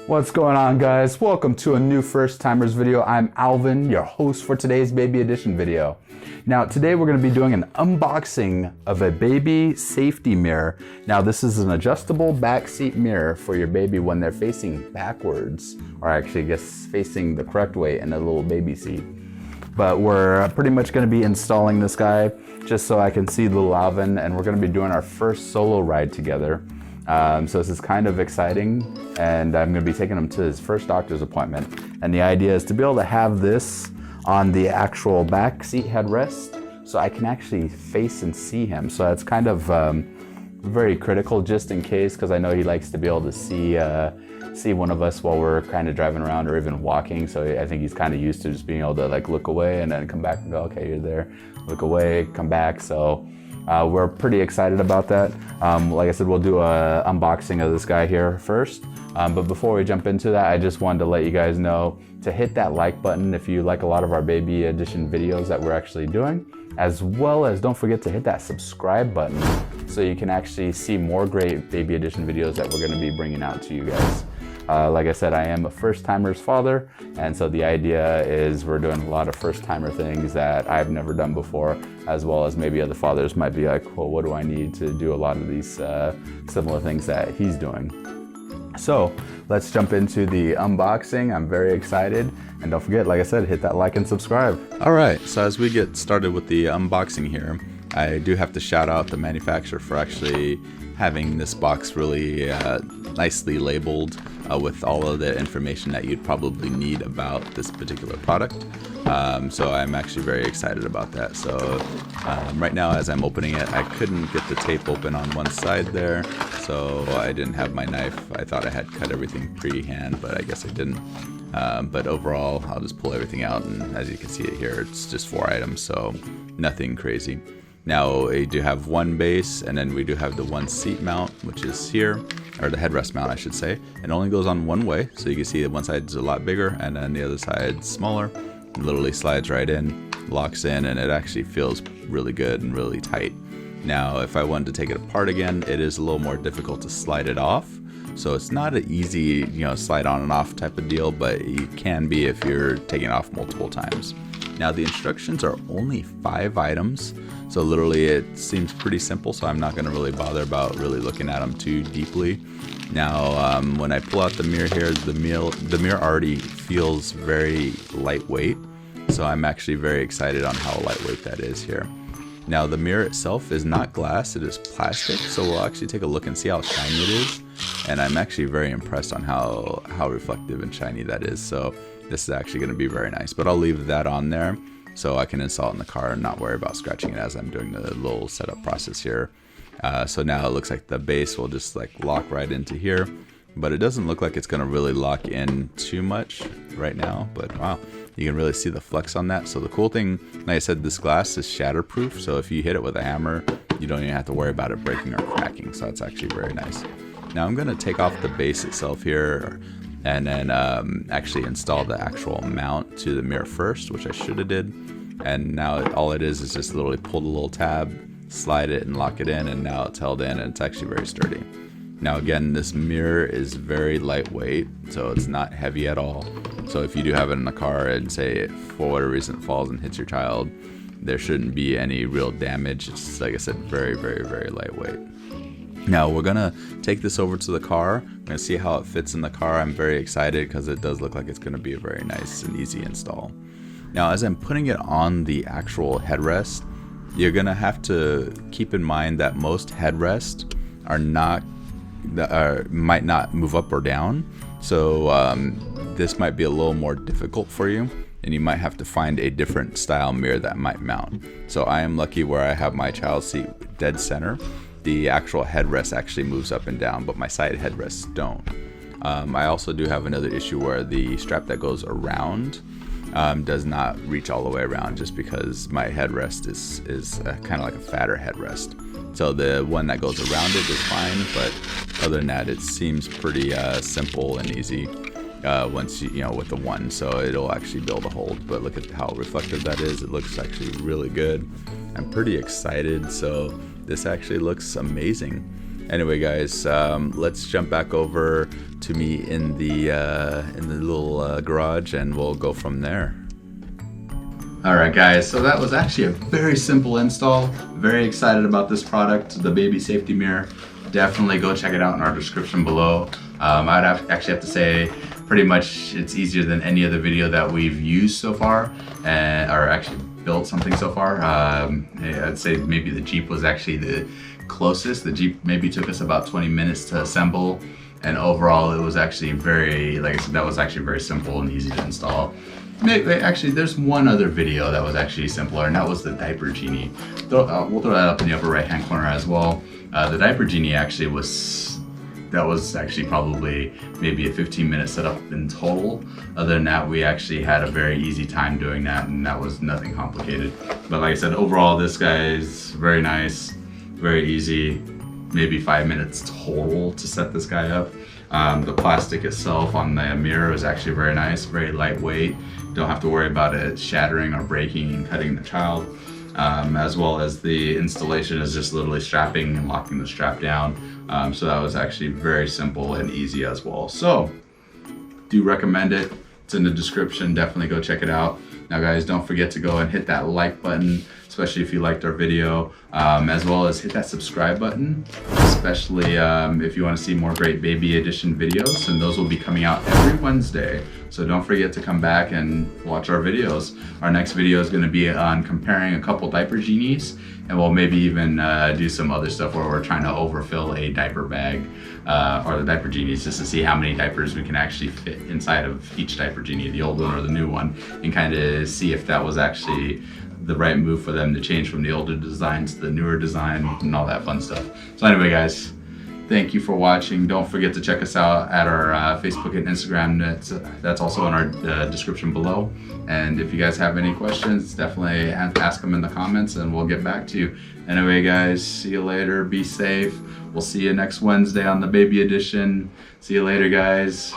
What's going on, guys? Welcome to a new first timers video. I'm Alvin, your host for today's baby edition video. Now today we're going to be doing an unboxing of a baby safety mirror. Now this is an adjustable backseat mirror for your baby when they're facing backwards, or actually I guess facing the correct way in a little baby seat. But we're pretty much going to be installing this guy just so I can see little Alvin, and we're going to be doing our first solo ride together. So this is kind of exciting, and I'm going to be taking him to his first doctor's appointment. And the idea is to be able to have this on the actual back seat headrest so I can actually face and see him. So that's kind of very critical just in case, because I know he likes to be able to see one of us while we're kind of driving around or even walking. So I think he's kind of used to just being able to like look away and then come back and go, okay, you're there, look away, come back. So we're pretty excited about that. Like I said, we'll do a unboxing of this guy here first. But before we jump into that, I just wanted to let you guys know to hit that like button if you like a lot of our baby edition videos that we're actually doing, as well as don't forget to hit that subscribe button so you can actually see more great baby edition videos that we're going to be bringing out to you guys. Like I said, I am a first-timer's father, and so the idea is we're doing a lot of first-timer things that I've never done before, as well as maybe other fathers might be like, well, what do I need to do a lot of these similar things that he's doing? So let's jump into the unboxing. I'm very excited, and don't forget, like I said, hit that like and subscribe. All right, so as we get started with the unboxing here, I do have to shout out the manufacturer for actually having this box really nicely labeled with all of the information that you'd probably need about this particular product. So I'm actually very excited about that. So right now, as I'm opening it, I couldn't get the tape open on one side there, so I didn't have my knife. I thought I had cut everything pre-hand, but I guess I didn't. But overall, I'll just pull everything out, and as you can see it here, it's just 4 items, so nothing crazy. Now we do have one base, and then we do have the one seat mount, which is here, or the headrest mount I should say. It only goes on one way, so you can see that one side is a lot bigger and then the other side's smaller. It literally slides right in, locks in, and it actually feels really good and really tight. Now if I wanted to take it apart again, it is a little more difficult to slide it off. So it's not an easy, slide on and off type of deal, but it can be if you're taking it off multiple times. Now the instructions are only 5 items, so literally it seems pretty simple, so I'm not going to really bother about really looking at them too deeply. Now when I pull out the mirror here, the mirror already feels very lightweight, so I'm actually very excited on how lightweight that is here. Now the mirror itself is not glass, it is plastic, so we'll actually take a look and see how shiny it is, and I'm actually very impressed on how reflective and shiny that is. So this is actually going to be very nice, but I'll leave that on there so I can install it in the car and not worry about scratching it as I'm doing the little setup process here. So now it looks like the base will just like lock right into here, but it doesn't look like it's going to really lock in too much right now, but wow, you can really see the flex on that. So the cool thing, like I said, this glass is shatterproof, so if you hit it with a hammer, you don't even have to worry about it breaking or cracking, so that's actually very nice. Now I'm going to take off the base itself here and then actually install the actual mount to the mirror first, which I should have did. And now all it is just literally pull the little tab, slide it and lock it in, and now it's held in and it's actually very sturdy. Now again, this mirror is very lightweight, so it's not heavy at all. So if you do have it in the car and say for whatever reason it falls and hits your child, there shouldn't be any real damage. It's, like I said, very, very, very lightweight. Now we're gonna take this over to the car. We're gonna see how it fits in the car. I'm very excited because it does look like it's gonna be a very nice and easy install. Now as I'm putting it on the actual headrest, you're gonna have to keep in mind that most headrests might not move up or down. So this might be a little more difficult for you, and you might have to find a different style mirror that might mount. So I am lucky where I have my child seat dead center. The actual headrest actually moves up and down, but my side headrests don't. I also do have another issue where the strap that goes around does not reach all the way around, just because my headrest is kind of like a fatter headrest. So the one that goes around it is fine, but other than that, it seems pretty simple and easy once you with the one. So it'll actually build a hold. But look at how reflective that is. It looks actually really good. I'm pretty excited. So this actually looks amazing. Anyway, guys, let's jump back over to me in the little garage, and we'll go from there. All right, guys, so that was actually a very simple install. Very excited about this product, the baby safety mirror. Definitely go check it out in our description below. I'd actually have to say pretty much it's easier than any other video that we've used so far, or actually built something so far. I'd say maybe the Jeep was actually the closest. The Jeep maybe took us about 20 minutes to assemble, and overall it was actually very, like I said, that was actually very simple and easy to install. Actually, there's one other video that was actually simpler, and that was the diaper genie. We'll throw that up in the upper right hand corner as well. The diaper genie actually was actually probably maybe a 15-minute setup in total. Other than that, we actually had a very easy time doing that, and that was nothing complicated. But like I said, overall this guy is very nice, very easy, maybe 5 minutes total to set this guy up. The plastic itself on the mirror is actually very nice, very lightweight. Don't have to worry about it shattering or breaking and cutting the child. As well as the installation is just literally strapping and locking the strap down. So that was actually very simple and easy as well. So do recommend it. It's in the description. Definitely go check it out. Now guys, don't forget to go and hit that like button, especially if you liked our video, as well as hit that subscribe button, especially if you want to see more great baby edition videos, and those will be coming out every Wednesday. So don't forget to come back and watch our videos. Our next video is going to be on comparing a couple diaper genies, and we'll maybe even do some other stuff where we're trying to overfill a diaper bag or the diaper genies, just to see how many diapers we can actually fit inside of each diaper genie, the old one or the new one, and kind of see if that was actually the right move for them to change from the older design to the newer design and all that fun stuff. So anyway, guys, thank you for watching. Don't forget to check us out at our Facebook and Instagram. That's also in our description below. And if you guys have any questions, definitely ask them in the comments and we'll get back to you. Anyway, guys, see you later. Be safe. We'll see you next Wednesday on the baby edition. See you later, guys.